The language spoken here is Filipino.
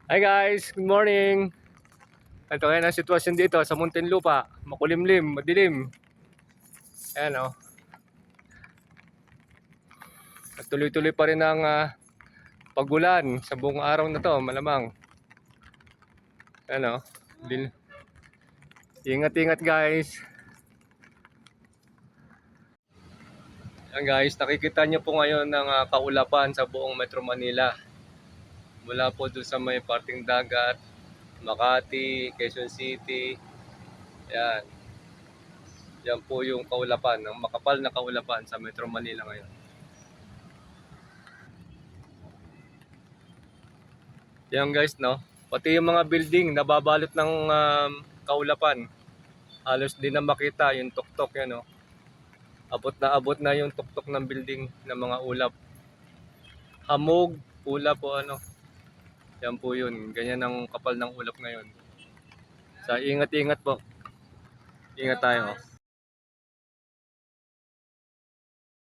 Hi guys, good morning. Ito ngayon ang sitwasyon dito sa Muntinlupa. Makulimlim, madilim. Ayan o. At tuloy-tuloy pa rin ang pagulan sa buong araw na to, malamang. Ayan o. Ingat-ingat guys. Ayan guys, nakikita nyo po ngayon ng kaulapan sa buong Metro Manila. Mula po doon sa may parting dagat, Makati, Quezon City. Ayan. Yan po yung kaulapan, ang makapal na kaulapan sa Metro Manila ngayon. Yan guys, no? Pati yung mga building nababalot ng kaulapan. Halos di na makita yung tuktok yan, no? Abot na yung tuktok ng building ng mga ulap. Hamog, ulap o ano. Yan po yun. Ganyan ang kapal ng ulap ngayon. Sa ingat-ingat po. Ingat tayo.